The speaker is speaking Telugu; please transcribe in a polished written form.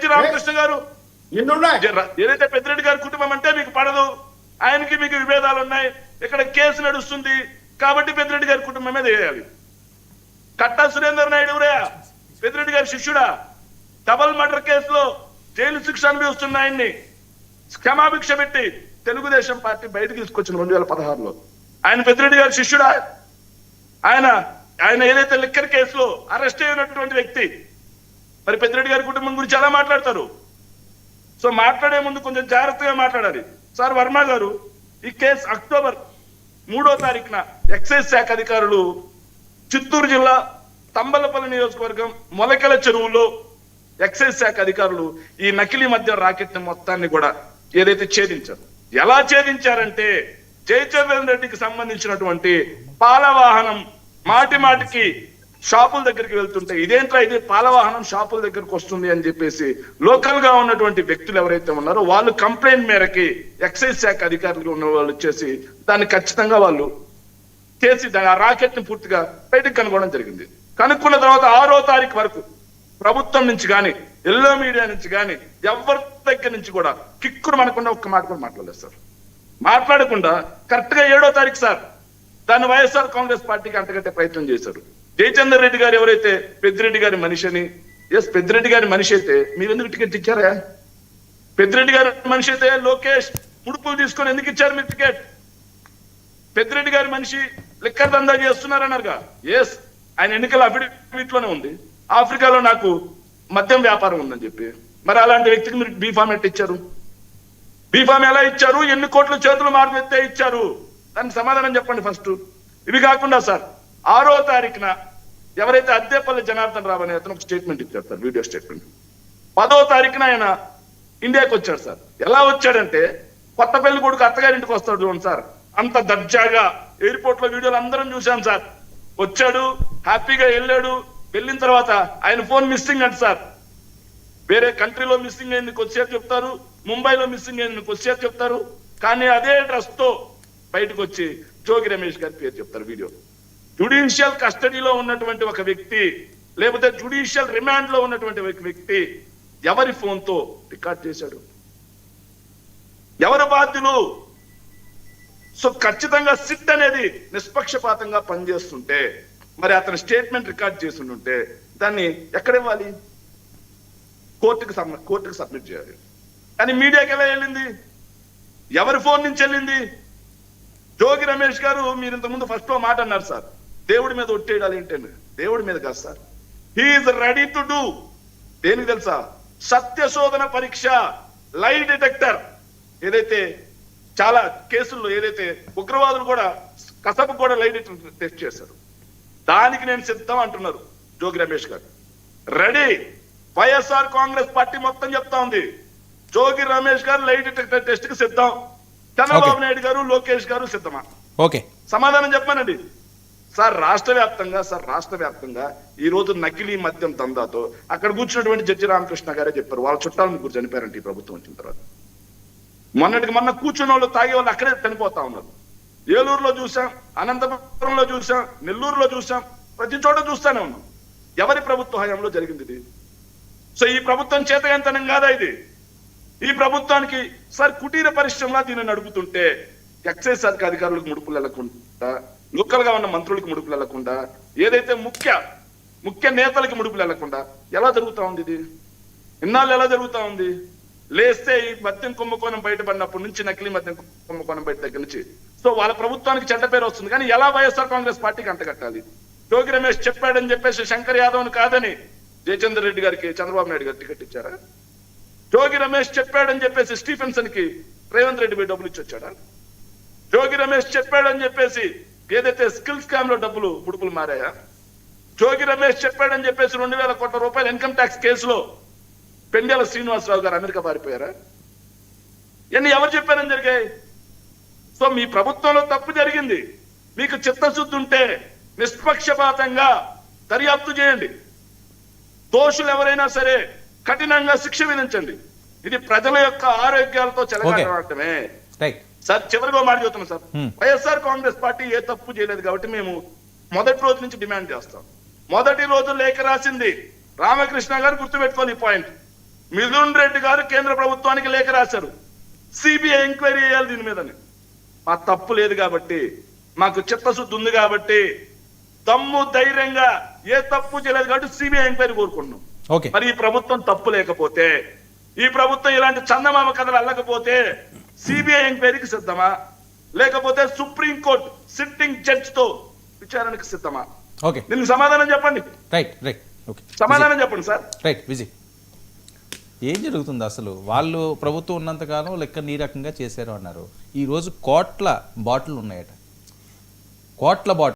జడ్జి రామకృష్ణ గారు ఏదైతే పెద్దిరెడ్డి గారి కుటుంబం అంటే మీకు పడదు, ఆయనకి మీకు విభేదాలు ఉన్నాయి, ఇక్కడ కేసు నడుస్తుంది కాబట్టి పెద్దిరెడ్డి గారి కుటుంబం మీద వేయాలి. కట్టా సురేందర్ నాయుడు ఎవరయ్యా? పెద్దిరెడ్డి గారి శిష్యుడా? డబల్ మర్డర్ కేసులో జైలు శిక్ష అనుభవిస్తున్న ఆయన్ని క్షమాభిక్ష పెట్టి తెలుగుదేశం పార్టీ బయటకు తీసుకొచ్చిన 2016లో. ఆయన పెద్దిరెడ్డి గారి శిష్యుడా? ఆయన ఏదైతే లిక్కర్ కేసులో అరెస్ట్ అయినటువంటి వ్యక్తి. మరి పెద్దిరెడ్డి గారి కుటుంబం గురించి ఎలా మాట్లాడతారు? సో మాట్లాడే ముందు కొంచెం జాగ్రత్తగా మాట్లాడాలి. సార్ వర్మ గారు, ఈ కేసు అక్టోబర్ 3వ తారీఖున ఎక్సైజ్ శాఖ అధికారులు చిత్తూరు జిల్లా తంబలపల్లి నియోజకవర్గం మొలకెల చెరువులో ఎక్సైజ్ శాఖ అధికారులు ఈ నకిలీ మద్యం రాకెట్ మొత్తాన్ని కూడా ఏదైతే ఛేదించారు. ఎలా ఛేదించారంటే జయచంద్రన్ రెడ్డికి సంబంధించినటువంటి పాల వాహనం మాటికి షాపుల దగ్గరికి వెళ్తుంటే ఇదేంట్రా ఇది పాల వాహనం షాపుల దగ్గరకు వస్తుంది అని చెప్పేసి లోకల్ గా ఉన్నటువంటి వ్యక్తులు ఎవరైతే ఉన్నారో వాళ్ళు కంప్లైంట్ మేరకి ఎక్సైజ్ శాఖ అధికారులు ఉన్న వాళ్ళు వచ్చేసి దాన్ని ఖచ్చితంగా వాళ్ళు చేసి ఆ రాకెట్ ని పూర్తిగా బయటకు కనుగొనడం జరిగింది. కనుక్కున్న తర్వాత 6వ తారీఖు వరకు ప్రభుత్వం నుంచి కానీ ఎల్లో మీడియా నుంచి కానీ ఎవరి దగ్గర నుంచి కూడా కిక్కుడు మనకుండా ఒక్క మాట కూడా మాట్లాడలేదు సార్. మాట్లాడకుండా కరెక్ట్ గా 7వ తారీఖు సార్ దాన్ని వైఎస్ఆర్ కాంగ్రెస్ పార్టీకి అంటగట్టే ప్రయత్నం చేశారు. జయచంద్ర రెడ్డి గారు ఎవరైతే పెద్దిరెడ్డి గారి మనిషి అని, పెద్దిరెడ్డి గారి మనిషి అయితే మీరు ఎందుకు టికెట్ ఇచ్చారా? పెద్దిరెడ్డి గారి మనిషి అయితే లోకేష్ ముడుపులు తీసుకొని ఎందుకు ఇచ్చారు మీరు టికెట్? పెద్దిరెడ్డి గారి మనిషి లిక్కర్ దందా చేస్తున్నారన్నారుగా. ఆయన ఎన్నికల అఫిడవిట్ లోనే ఉంది, ఆఫ్రికాలో నాకు మద్యం వ్యాపారం ఉందని చెప్పి. మరి అలాంటి వ్యక్తికి మీరు బీఫామ్ ఎట్లా ఇచ్చారు? బీఫామ్ ఎలా ఇచ్చారు? ఎన్ని కోట్ల చేతులు మార్పెత్తే ఇచ్చారు? దానికి సమాధానం చెప్పండి ఫస్ట్. ఇవి కాకుండా సార్ 6వ తారీఖున ఎవరైతే అద్దేపల్లి జనార్దన్ రావు అనే అతను ఒక స్టేట్మెంట్ ఇచ్చారు సార్, వీడియో స్టేట్మెంట్. 10వ తారీఖున ఆయన ఇండియాకి వచ్చాడు సార్. ఎలా వచ్చాడంటే కొత్త పెళ్లి కొడుకు అత్తగారింటికి వస్తాడు చూడండి సార్, అంత దర్జాగా ఎయిర్పోర్ట్ లో వీడియోలు అందరం చూసాం సార్. వచ్చాడు, హ్యాపీగా వెళ్ళాడు. వెళ్ళిన తర్వాత ఆయన ఫోన్ మిస్సింగ్ అంట సార్. వేరే కంట్రీలో మిస్సింగ్ అయింది కొద్దిసేపు చెప్తారు, ముంబైలో మిస్సింగ్ అయింది కొద్దిసేపు చెప్తారు, కానీ అదే డ్రెస్ తో బయటకు వచ్చి జోగి రమేష్ గారి పేరు చెప్తారు. వీడియో జుడిషియల్ కస్టడీలో ఉన్నటువంటి ఒక వ్యక్తి, లేకపోతే జుడిషియల్ రిమాండ్ లో ఉన్నటువంటి ఒక వ్యక్తి ఎవరి ఫోన్ తో రికార్డ్ చేశాడు? ఎవరు బాధ్యులు? సో ఖచ్చితంగా సిట్ అనేది నిష్పక్షపాతంగా పనిచేస్తుంటే మరి అతని స్టేట్మెంట్ రికార్డ్ చేసి ఉంటే దాన్ని ఎక్కడ ఇవ్వాలి? కోర్టుకు సబ్మిట్ చేయాలి. కానీ మీడియాకి ఎలా వెళ్ళింది? ఎవరి ఫోన్ నుంచి వెళ్ళింది? జోగి రమేష్ గారు మీరు ఇంతకుముందు ఫస్ట్ లో మాట అన్నారు సార్, దేవుడి మీద ఒట్టేయాలి ఏంటండి? దేవుడి మీద కాదు sir, he is ready to do. దేనికి తెలుసా? సత్యశోధన పరీక్ష, లై డిటెక్టర్. ఏదైతే చాలా కేసుల్లో ఏదైతే ఉగ్రవాదులు కూడా కసబు కూడా లై డిటెక్టర్ టెస్ట్ చేశారు, దానికి నేను సిద్ధం అంటున్నారు జోగి రమేష్ గారు. రెడీ. వైఎస్ఆర్ కాంగ్రెస్ పార్టీ మొత్తం చెప్తా ఉంది జోగి రమేష్ గారు లై డిటెక్టర్ టెస్ట్ కి సిద్ధం. చంద్రబాబు నాయుడు గారు, లోకేష్ గారు సిద్ధమా? ఓకే, సమాధానం చెప్పానండి సార్. రాష్ట్ర వ్యాప్తంగా ఈ రోజు నకిలీ మద్యం దందాతో అక్కడ కూర్చున్నటువంటి జడ్జి రామకృష్ణ గారే చెప్పారు, వాళ్ళ చుట్టాలు ముగ్గురు చనిపోయారంటే ఈ ప్రభుత్వం వచ్చిన తర్వాత. మొన్న కూర్చున్న వాళ్ళు తాగే వాళ్ళు అక్కడే చనిపోతా ఉన్నారు. ఏలూరులో చూసాం, అనంతపురంలో చూసాం, నెల్లూరులో చూసాం, ప్రతి చోట చూస్తానే ఉన్నాం. ఎవరి ప్రభుత్వ హయాంలో జరిగింది ఇది? సో ఈ ప్రభుత్వం చేతగంతనం కాదా ఇది? ఈ ప్రభుత్వానికి సార్ కుటీర పరిశ్రమలా దీన్ని నడుపుతుంటే ఎక్సైజ్ శాఖ అధికారులకు ముడుపులు వెళ్లకుండా, లోకల్ గా ఉన్న మంత్రులకు ముడుపులు వెళ్లకుండా, ఏదైతే ముఖ్య నేతలకి ముడుపులు వెళ్లకుండా ఎలా జరుగుతా ఉంది ఇది? ఇన్నాళ్ళు ఎలా జరుగుతా ఉంది? లేస్తే ఈ మద్యం కుంభకోణం బయటపడినప్పటి నుంచి, నకిలీ మద్యం కుంభకోణం బయట దగ్గర నుంచి సో వాళ్ళ ప్రభుత్వానికి చెడ్డ పేరు వస్తుంది. కానీ ఎలా వైఎస్ఆర్ కాంగ్రెస్ పార్టీకి అంటగట్టాలి? జోగి రమేష్ చెప్పాడని చెప్పేసి శంకర్ యాదవ్ కాదని జయచంద్ర రెడ్డి గారికి చంద్రబాబు నాయుడు గారు టికెట్ ఇచ్చారా? జోగి రమేష్ చెప్పాడని చెప్పేసి స్టీఫెన్సన్ కి రేవంత్ రెడ్డి పోయి డబ్బులు ఇచ్చి వచ్చాడా? జోగి రమేష్ చెప్పాడని చెప్పేసి ఏదైతే స్కిల్ స్కామ్ లో డబ్బులు బుడుపులు మారాయా? జోగి రమేష్ చెప్పాడని చెప్పేసి 2,000 కోట్ల రూపాయల ఇన్కమ్ ట్యాక్స్ కేసులో పెండ్యాల శ్రీనివాసరావు గారు అమెరికా పారిపోయారా? ఇవన్నీ ఎవరు చెప్పారని జరిగాయి? సో మీ ప్రభుత్వంలో తప్పు జరిగింది. మీకు చిత్తశుద్ధి ఉంటే నిష్పక్షపాతంగా దర్యాప్తు చేయండి. దోషులు ఎవరైనా సరే కఠినంగా శిక్ష విధించండి. ఇది ప్రజల యొక్క ఆరోగ్యాలతో చెలగాటమే. సార్ చివరిగా మాట చెప్తున్నాం సార్, వైఎస్ఆర్ కాంగ్రెస్ పార్టీ ఏ తప్పు చేయలేదు కాబట్టి మేము మొదటి రోజు నుంచి డిమాండ్ చేస్తాం. మొదటి రోజు లేఖ రాసింది రామకృష్ణ గారు, గుర్తుపెట్టుకోవాలి ఈ పాయింట్. మిథున్ రెడ్డి గారు కేంద్ర ప్రభుత్వానికి లేఖ రాశారు, సిబిఐ ఎంక్వైరీ చేయాలి దీని మీదని. మా తప్పు లేదు కాబట్టి, మాకు చిత్తశుద్ధి ఉంది కాబట్టి, దమ్ము ధైర్యంగా ఏ తప్పు చేయలేదు కాబట్టి సిబిఐ ఎంక్వైరీ కోరుకుంటున్నాం. మరి ఈ ప్రభుత్వం తప్పు లేకపోతే, ఈ ప్రభుత్వం ఇలాంటి చందమామ కథలు అల్లకపోతే సిబిఐ ఎంక్వైరీకి సిద్ధమా, లేకపోతే సుప్రీంకోర్టు సిట్టింగ్ జడ్జ్ తో విచారణకు సిద్ధమా? దీనికి సమాధానం చెప్పండి. సమాధానం చెప్పండి సార్. విజయ్, ఏం జరుగుతుంది అసలు? వాళ్ళు ప్రభుత్వం ఉన్నంతకాలం లెక్క ఈ రకంగా చేశారు అన్నారు. ఈరోజు కోట్ల బాటిల్ ఉన్నాయట, కోట్ల బాటిల్.